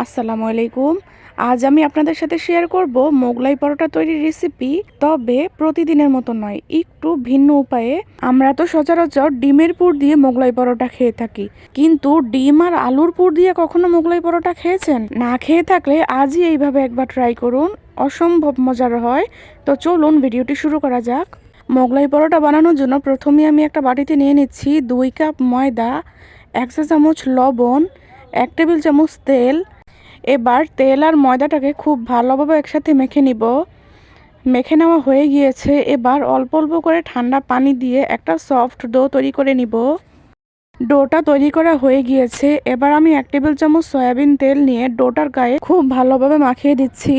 আসসালামু আলাইকুম। আজ আমি আপনাদের সাথে শেয়ার করব মোগলাই পরোটা তৈরির রেসিপি। তবে প্রতিদিনের মতো নয়, একটু ভিন্ন উপায়ে। আমরা তো সচরাচর ডিমের পুর দিয়ে মোগলাই পরোটা খেয়ে থাকি, কিন্তু ডিম আর আলুর পুর দিয়ে কখনো মোগলাই পরোটা খেয়েছেন? না খেয়ে থাকলে আজই এইভাবে একবার ট্রাই করুন, অসম্ভব মজার হয়। তো চলুন ভিডিওটি শুরু করা যাক। মোগলাই পরোটা বানানোর জন্য প্রথমে আমি একটা বাটিতে নিয়ে নিচ্ছি 2 কাপ ময়দা, 1 চা চামচ লবণ, 1 টেবিল চামচ তেল। এবার তেল আর ময়দাটাকে খুব ভালোভাবে একসাথে মেখে নিব। মেখে নেওয়া হয়ে গিয়েছে। এবার অল্প অল্প করে ঠান্ডা পানি দিয়ে একটা সফট ডো তৈরি করে নিব। ডোটা তৈরি করা হয়ে গিয়েছে। এবার আমি 1 টেবিল চামচ সয়াবিন তেল নিয়ে ডোটার গায়ে খুব ভালোভাবে মাখিয়ে দিচ্ছি।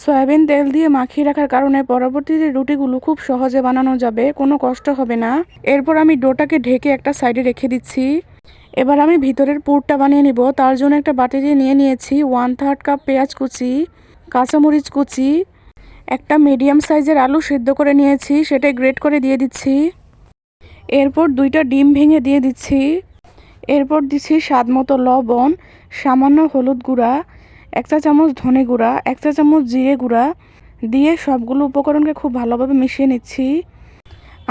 সয়াবিন তেল দিয়ে মাখিয়ে রাখার কারণে পরবর্তীতে রুটিগুলো খুব সহজে বানানো যাবে, কোনো কষ্ট হবে না। এরপর আমি ডোটাকে ঢেকে একটা সাইডে রেখে দিচ্ছি। এবার আমি ভিতরের পুরটা বানিয়ে নিব। তার জন্য একটা বাটিতে নিয়ে নিয়েছি 1/3 কাপ পেঁয়াজ কুচি, কাঁচামরিচ কুচি, একটা মিডিয়াম সাইজের আলু সেদ্ধ করে নিয়েছি, সেটা গ্রেট করে দিয়ে দিচ্ছি। এরপর 2টা ডিম ভেঙে দিয়ে দিচ্ছি। এরপর দিচ্ছি স্বাদ মতো লবণ, সামান্য হলুদ গুঁড়া, 1 চা চামচ ধনে গুঁড়া, 1 চা চামচ জিরে গুঁড়া দিয়ে সবগুলো উপকরণকে খুব ভালোভাবে মিশিয়ে নিচ্ছি।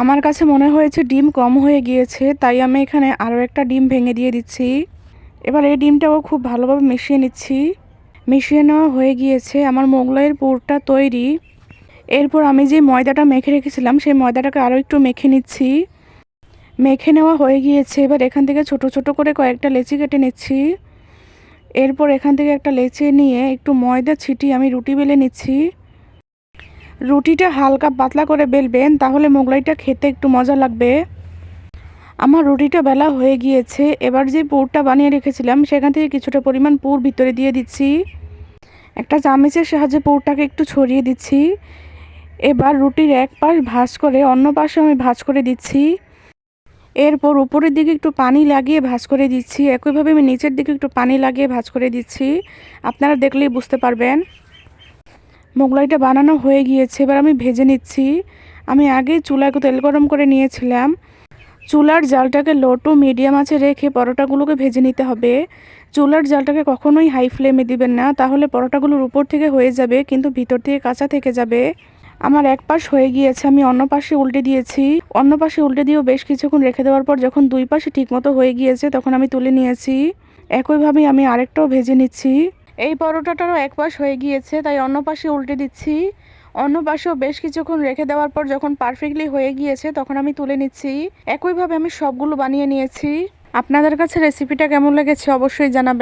আমার কাছে মনে হয়েছে ডিম কম হয়ে গিয়েছে, তাই আমি এখানে আরও একটা ডিম ভেঙে দিয়ে দিচ্ছি। এবার এই ডিমটাও খুব ভালোভাবে মিশিয়ে নিচ্ছি। মিশিয়ে নেওয়া হয়ে গিয়েছে। আমার মোগলাইয়ের পুরটা তৈরি। এরপর আমি যে ময়দাটা মেখে রেখেছিলাম সেই ময়দাটাকে আরও একটু মেখে নিচ্ছি। মেখে নেওয়া হয়ে গিয়েছে। এবার এখান থেকে ছোট ছোট করে কয়েকটা লেচি কেটে নিচ্ছি। এরপর এখান থেকে একটা লেচি নিয়ে একটু ময়দা ছিটিয়ে আমি রুটি বেলে নিচ্ছি। রুটিটা হালকা পাতলা করে বেলবেন, তাহলে মোগলাইটা খেতে একটু মজা লাগবে। আমার রুটিটা বেলা হয়ে গিয়েছে। এবার যে পুরটা বানিয়ে রেখেছিলাম সেখান থেকে কিছুটা পরিমাণ পুর ভিতরে দিয়ে দিচ্ছি। একটা চামচের সাহায্যে পুরটাকে একটু ছড়িয়ে দিচ্ছি। এবার রুটির এক পাশ ভাঁজ করে অন্য পাশে আমি ভাঁজ করে দিচ্ছি। এরপর উপরের দিকে একটু পানি লাগিয়ে ভাঁজ করে দিচ্ছি। একইভাবে আমি নিচের দিকে একটু পানি লাগিয়ে ভাঁজ করে দিচ্ছি। আপনারা দেখলেই বুঝতে পারবেন। মোগলাইটা বানানো হয়ে গিয়েছে। এবার আমি ভেজে নিচ্ছি। আমি আগে চুলায় তেল গরম করে নিয়েছিলাম। চুলার জালটাকে লো টু মিডিয়াম আঁচে রেখে পরোটাগুলোকে ভেজে নিতে হবে। চুলার জালটাকে কখনোই হাই ফ্লেমে দিবেন না, তাহলে পরোটাগুলোর উপর থেকে হয়ে যাবে কিন্তু ভিতর থেকে কাঁচা থেকে যাবে। আমার এক পাশ হয়ে গিয়েছে, আমি অন্য পাশে উল্টে দিয়েছি। অন্য পাশে উল্টে দিয়েও বেশ কিছুক্ষণ রেখে দেওয়ার পর যখন 2 পাশে ঠিকমতো হয়ে গিয়েছে তখন আমি তুলে নিয়েছি। একইভাবে আমি আরেকটাও ভেজে নিচ্ছি। এই পরোটাটারও এক পাশ হয়ে গিয়েছে, তাই অন্য পাশে উল্টে দিচ্ছি। অন্য পাশেও বেশ কিছুক্ষণ রেখে দেওয়ার পর যখন পারফেক্টলি হয়ে গিয়েছে তখন আমি তুলে নিচ্ছি। একইভাবে আমি সবগুলো বানিয়ে নিয়েছি। আপনাদের কাছে রেসিপিটা কেমন লেগেছে অবশ্যই জানাবেন।